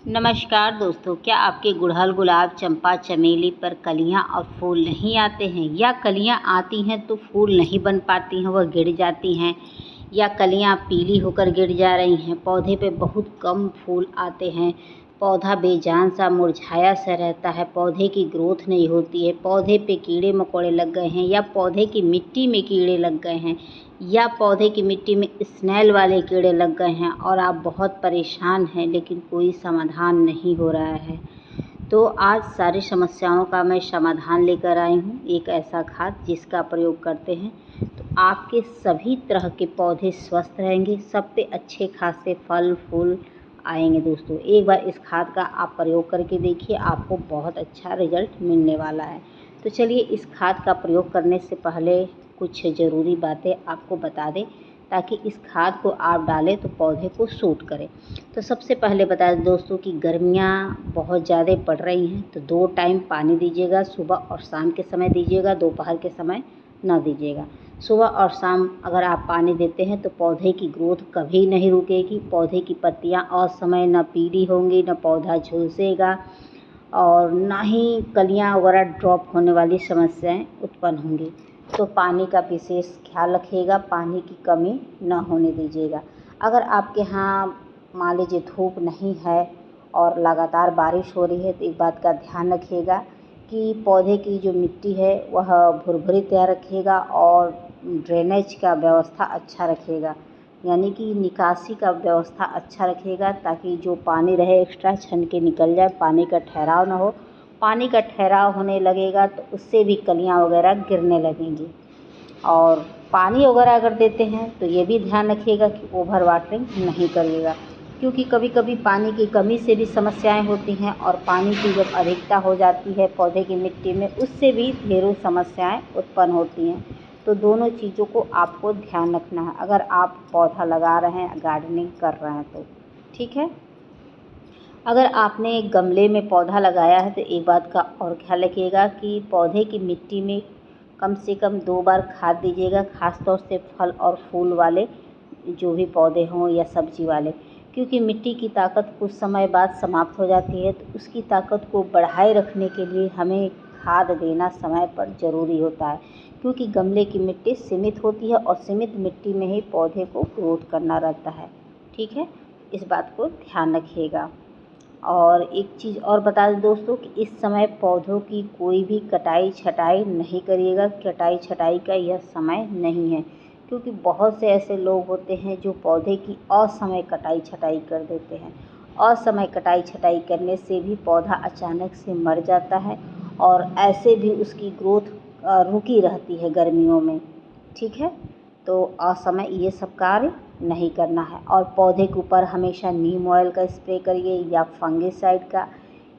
नमस्कार दोस्तों, क्या आपके गुड़हल, गुलाब, चंपा, चमेली पर कलियां और फूल नहीं आते हैं, या कलियां आती हैं तो फूल नहीं बन पाती हैं, वह गिर जाती हैं, या कलियां पीली होकर गिर जा रही हैं, पौधे पे बहुत कम फूल आते हैं, पौधा बेजान सा मुरझाया सा रहता है, पौधे की ग्रोथ नहीं होती है, पौधे पे कीड़े मकोड़े लग गए हैं, या पौधे की मिट्टी में कीड़े लग गए हैं, या पौधे की मिट्टी में स्नेल वाले कीड़े लग गए हैं और आप बहुत परेशान हैं लेकिन कोई समाधान नहीं हो रहा है। तो आज सारी समस्याओं का मैं समाधान लेकर आई हूँ, एक ऐसा खाद जिसका प्रयोग करते हैं तो आपके सभी तरह के पौधे स्वस्थ रहेंगे, सब पे अच्छे खासे फल फूल आएंगे। दोस्तों, एक बार इस खाद का आप प्रयोग करके देखिए, आपको बहुत अच्छा रिजल्ट मिलने वाला है। तो चलिए, इस खाद का प्रयोग करने से पहले कुछ ज़रूरी बातें आपको बता दें ताकि इस खाद को आप डालें तो पौधे को सूट करे। तो सबसे पहले बता दें दोस्तों कि गर्मियाँ बहुत ज़्यादा पड़ रही हैं, तो 2 टाइम पानी दीजिएगा, सुबह और शाम के समय दीजिएगा, दोपहर के समय ना दीजिएगा। सुबह और शाम अगर आप पानी देते हैं तो पौधे की ग्रोथ कभी नहीं रुकेगी, पौधे की पत्तियाँ असमय न पीली होंगी, न पौधा झुलसेगा और ना ही कलियाँ वगैरह ड्रॉप होने वाली समस्याएं उत्पन्न होंगी। तो पानी का विशेष ख्याल रखिएगा, पानी की कमी ना होने दीजिएगा। अगर आपके यहाँ मान लीजिए धूप नहीं है और लगातार बारिश हो रही है तो एक बात का ध्यान रखिएगा कि पौधे की जो मिट्टी है वह भुरभुरी तैयार रखिएगा और ड्रेनेज का व्यवस्था अच्छा रखिएगा, यानी कि निकासी का व्यवस्था अच्छा रखिएगा ताकि जो पानी रहे एक्स्ट्रा छन के निकल जाए, पानी का ठहराव ना हो। पानी का ठहराव होने लगेगा तो उससे भी कलियां वगैरह गिरने लगेंगी। और पानी वगैरह अगर देते हैं तो ये भी ध्यान रखिएगा कि ओवर वाटरिंग नहीं करिएगा, क्योंकि कभी कभी पानी की कमी से भी समस्याएं होती हैं और पानी की जब अधिकता हो जाती है पौधे की मिट्टी में, उससे भी ढेरों समस्याएं उत्पन्न होती हैं। तो दोनों चीज़ों को आपको ध्यान रखना है अगर आप पौधा लगा रहे हैं, गार्डनिंग कर रहे हैं तो ठीक है। अगर आपने एक गमले में पौधा लगाया है तो एक बात का और ख्याल रखिएगा कि पौधे की मिट्टी में कम से कम 2 बार खाद दीजिएगा, ख़ास तौर से फल और फूल वाले जो भी पौधे हों या सब्जी वाले, क्योंकि मिट्टी की ताकत कुछ समय बाद समाप्त हो जाती है। तो उसकी ताकत को बढ़ाए रखने के लिए हमें खाद देना समय पर ज़रूरी होता है, क्योंकि गमले की मिट्टी सीमित होती है और सीमित मिट्टी में ही पौधे को ग्रोथ करना रहता है। ठीक है, इस बात को ध्यान रखिएगा। और एक चीज़ और बता दें दोस्तों कि इस समय पौधों की कोई भी कटाई छटाई नहीं करिएगा, कटाई छटाई का यह समय नहीं है, क्योंकि बहुत से ऐसे लोग होते हैं जो पौधे की असमय कटाई छटाई कर देते हैं। असमय कटाई छटाई करने से भी पौधा अचानक से मर जाता है और ऐसे भी उसकी ग्रोथ रुकी रहती है गर्मियों में। ठीक है, तो असमय ये सब कार्य नहीं करना है। और पौधे के ऊपर हमेशा नीम ऑयल का स्प्रे करिए या फंगिसाइड का,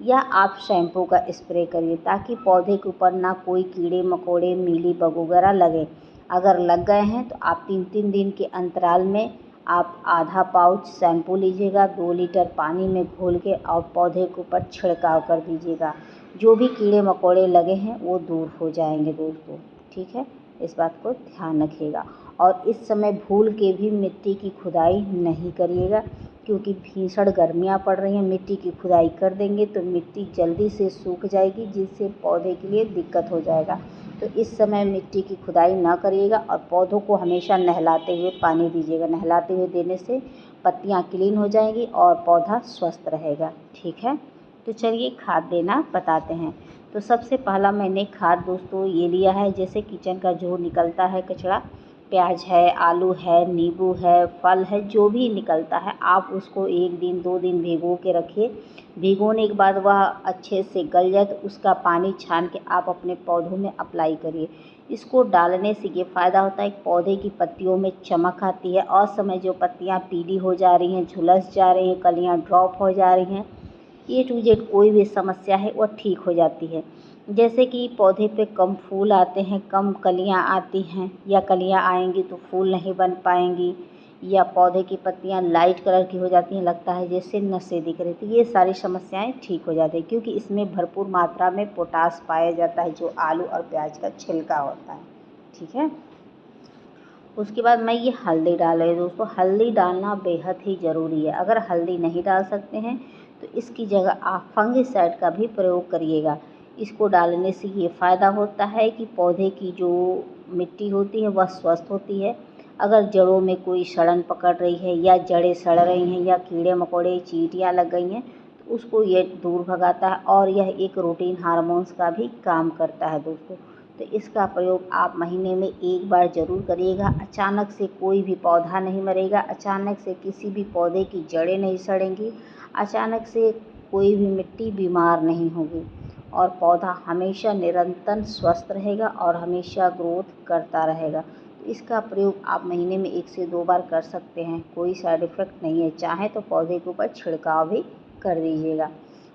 या आप शैम्पू का स्प्रे करिए ताकि पौधे के ऊपर ना कोई कीड़े मकोड़े मीली बग वगैरह लगे। अगर लग गए हैं तो आप 3-3 दिन के अंतराल में आप आधा पाउच शैम्पू लीजिएगा, 2 लीटर पानी में घोल के और पौधे के ऊपर छिड़काव कर दीजिएगा। जो भी कीड़े मकोड़े लगे हैं वो दूर हो जाएंगे दोस्तों। ठीक है, इस बात को ध्यान रखिएगा। और इस समय भूल के भी मिट्टी की खुदाई नहीं करिएगा, क्योंकि भीषण गर्मियाँ पड़ रही हैं। मिट्टी की खुदाई कर देंगे तो मिट्टी जल्दी से सूख जाएगी, जिससे पौधे के लिए दिक्कत हो जाएगा। तो इस समय मिट्टी की खुदाई ना करिएगा और पौधों को हमेशा नहलाते हुए पानी दीजिएगा। नहलाते हुए देने से पत्तियाँ क्लीन हो जाएंगी और पौधा स्वस्थ रहेगा। ठीक है, तो चलिए खाद देना बताते हैं। तो सबसे पहला मैंने खाद दोस्तों ये लिया है, जैसे किचन का जो निकलता है कचरा, प्याज है, आलू है, नींबू है, फल है, जो भी निकलता है आप उसको 1 दिन 2 दिन भिगो के रखिए। भिगोने के बाद वह अच्छे से गल जाए तो उसका पानी छान के आप अपने पौधों में अप्लाई करिए। इसको डालने से ये फ़ायदा होता है कि पौधे की पत्तियों में चमक आती है, असमय जो पत्तियाँ पीली हो जा रही हैं, झुलस जा रही हैं, कलियाँ ड्रॉप हो जा रही हैं, ए टू जेड कोई भी समस्या है वह ठीक हो जाती है। जैसे कि पौधे पे कम फूल आते हैं, कम कलियां आती हैं, या कलियां आएंगी तो फूल नहीं बन पाएंगी, या पौधे की पत्तियां लाइट कलर की हो जाती हैं, लगता है जैसे नशे दिख रही, तो ये सारी समस्याएं ठीक हो जाती हैं, क्योंकि इसमें भरपूर मात्रा में पोटास पाया जाता है जो आलू और प्याज का छिलका होता है। ठीक है, उसके बाद मैं ये हल्दी डाल रही हूँ दोस्तों। हल्दी डालना बेहद ही ज़रूरी है। अगर हल्दी नहीं डाल सकते हैं तो इसकी जगह आप फंगिसाइड का भी प्रयोग करिएगा। इसको डालने से ये फ़ायदा होता है कि पौधे की जो मिट्टी होती है वह स्वस्थ होती है। अगर जड़ों में कोई सड़न पकड़ रही है या जड़ें सड़ रही हैं या कीड़े मकोड़े चींटियाँ लग गई हैं तो उसको ये दूर भगाता है और यह एक रूटीन हार्मोन्स का भी काम करता है दोस्तों। तो इसका प्रयोग आप महीने में एक बार ज़रूर करिएगा। अचानक से कोई भी पौधा नहीं मरेगा, अचानक से किसी भी पौधे की जड़ें नहीं सड़ेंगी, अचानक से कोई भी मिट्टी बीमार नहीं होगी और पौधा हमेशा निरंतर स्वस्थ रहेगा और हमेशा ग्रोथ करता रहेगा। तो इसका प्रयोग आप महीने में 1 से 2 बार कर सकते हैं, कोई साइड इफ़ेक्ट नहीं है। चाहे तो पौधे के ऊपर छिड़काव भी कर दीजिएगा।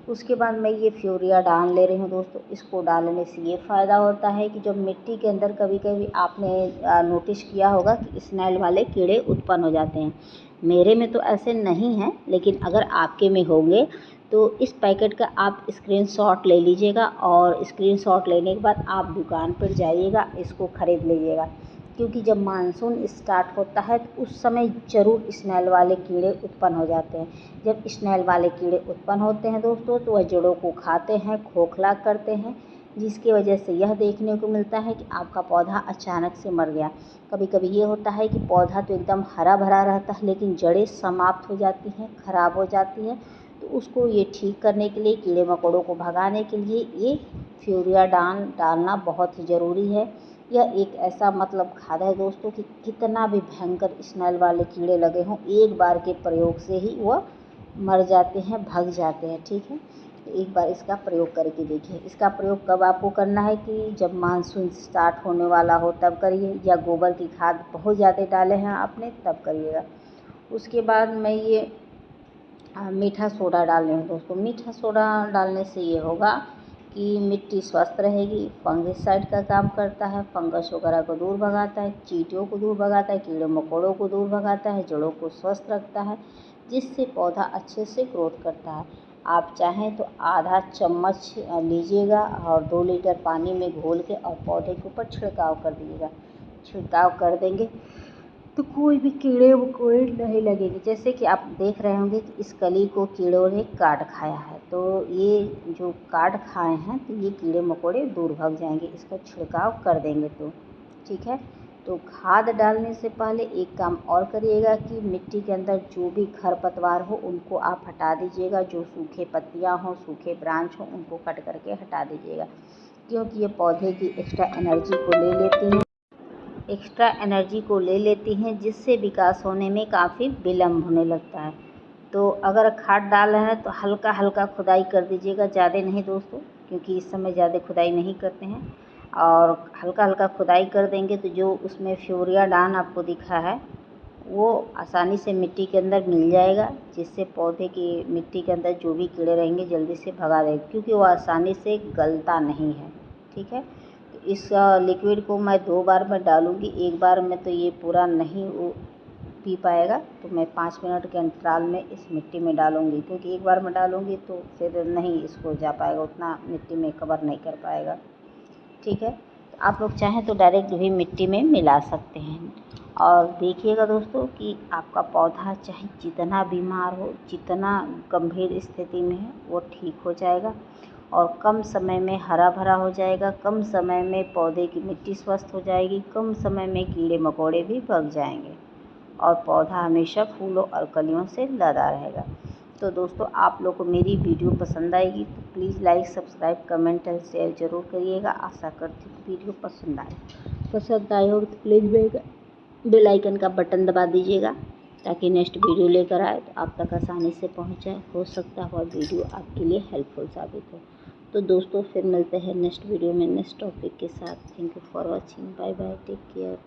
उसके बाद मैं ये फ्यूरिया डाल ले रही हूँ दोस्तों। इसको डालने से ये फ़ायदा होता है कि जब मिट्टी के अंदर कभी कभी आपने नोटिस किया होगा कि स्नेल वाले कीड़े उत्पन्न हो जाते हैं। मेरे में तो ऐसे नहीं हैं, लेकिन अगर आपके में होंगे तो इस पैकेट का आप स्क्रीनशॉट ले लीजिएगा और स्क्रीनशॉट लेने के बाद आप दुकान पर जाइएगा, इसको ख़रीद लीजिएगा। क्योंकि जब मानसून स्टार्ट होता है तो उस समय ज़रूर स्नेल वाले कीड़े उत्पन्न हो जाते हैं। जब स्नेल वाले कीड़े उत्पन्न होते हैं दोस्तों तो वह जड़ों को खाते हैं, खोखला करते हैं, जिसकी वजह से यह देखने को मिलता है कि आपका पौधा अचानक से मर गया। कभी कभी ये होता है कि पौधा तो एकदम हरा भरा रहता है लेकिन जड़ें समाप्त हो जाती हैं, ख़राब हो जाती हैं। तो उसको ये ठीक करने के लिए, कीड़े मकोड़ों को भगाने के लिए ये फ्यूरिया डालना बहुत ही ज़रूरी है। यह एक ऐसा खाद है दोस्तों कि कितना भी भयंकर स्मेल वाले कीड़े लगे हों, एक बार के प्रयोग से ही वह मर जाते हैं, भग जाते हैं। ठीक है, तो एक बार इसका प्रयोग करके देखिए। इसका प्रयोग कब आपको करना है कि जब मानसून स्टार्ट होने वाला हो तब करिए, या गोबर की खाद बहुत ज़्यादा डाले हैं आपने तब करिएगा। उसके बाद मैं ये मीठा सोडा डाल रही हूँ दोस्तों। मीठा सोडा डालने से ये होगा कि मिट्टी स्वस्थ रहेगी, फंगिसाइड का काम करता है, फंगस वगैरह को दूर भगाता है, चींटियों को दूर भगाता है, कीड़े मकोड़ों को दूर भगाता है, जड़ों को स्वस्थ रखता है, जिससे पौधा अच्छे से ग्रोथ करता है। आप चाहें तो आधा चम्मच लीजिएगा और 2 लीटर पानी में घोल के और पौधे के ऊपर छिड़काव कर दीजिएगा। छिड़काव कर देंगे तो कोई भी कीड़े मकोड़े नहीं लगेंगे। जैसे कि आप देख रहे होंगे कि इस कली को कीड़ों ने काट खाया है, तो ये जो काट खाए हैं तो ये कीड़े मकोड़े दूर भाग जाएंगे, इसका छिड़काव कर देंगे तो ठीक है। तो खाद डालने से पहले एक काम और करिएगा कि मिट्टी के अंदर जो भी खरपतवार हो उनको आप हटा दीजिएगा। जो सूखे पत्तियाँ हों, सूखे ब्रांच हों, उनको कट करके हटा दीजिएगा, क्योंकि ये पौधे की एक्स्ट्रा एनर्जी को ले लेती हैं, जिससे विकास होने में काफ़ी विलम्ब होने लगता है। तो अगर खाद डाल रहे हैं तो हल्का हल्का खुदाई कर दीजिएगा, ज़्यादा नहीं दोस्तों, क्योंकि इस समय ज़्यादा खुदाई नहीं करते हैं। और हल्का हल्का खुदाई कर देंगे तो जो उसमें फ्यूरिया डान आपको दिखा है वो आसानी से मिट्टी के अंदर मिल जाएगा, जिससे पौधे की मिट्टी के अंदर जो भी कीड़े रहेंगे जल्दी से भगा देगा, क्योंकि वो आसानी से गलता नहीं है। ठीक है, तो इस लिक्विड को मैं 2 बार में डालूँगी। एक बार में तो ये पूरा नहीं पी पाएगा, तो मैं 5 मिनट के अंतराल में इस मिट्टी में डालूँगी, क्योंकि एक बार में डालूँगी तो फिर नहीं इसको जा पाएगा, उतना मिट्टी में कवर नहीं कर पाएगा। ठीक है, तो आप लोग चाहें तो डायरेक्ट भी मिट्टी में मिला सकते हैं। और देखिएगा दोस्तों कि आपका पौधा चाहे जितना बीमार हो, जितना गंभीर स्थिति में है, वो ठीक हो जाएगा और कम समय में हरा भरा हो जाएगा, कम समय में पौधे की मिट्टी स्वस्थ हो जाएगी, कम समय में कीड़े मकोड़े भी भग जाएंगे और पौधा हमेशा फूलों और कलियों से लदा रहेगा। तो दोस्तों, आप लोग को मेरी वीडियो पसंद आएगी तो please like, subscribe, comment and share ज़रूर करिएगा। आशा करती हूँ वीडियो पसंद आए हो तो प्लीज़ बेल आइकन का बटन दबा दीजिएगा, ताकि नेक्स्ट वीडियो लेकर आए तो आप तक आसानी से पहुँच जाए। हो सकता है वह वीडियो आपके लिए हेल्पफुल साबित हो। तो दोस्तों, फिर मिलते हैं नेक्स्ट वीडियो में नेक्स्ट टॉपिक के साथ। Thank you for watching. Bye bye, take care.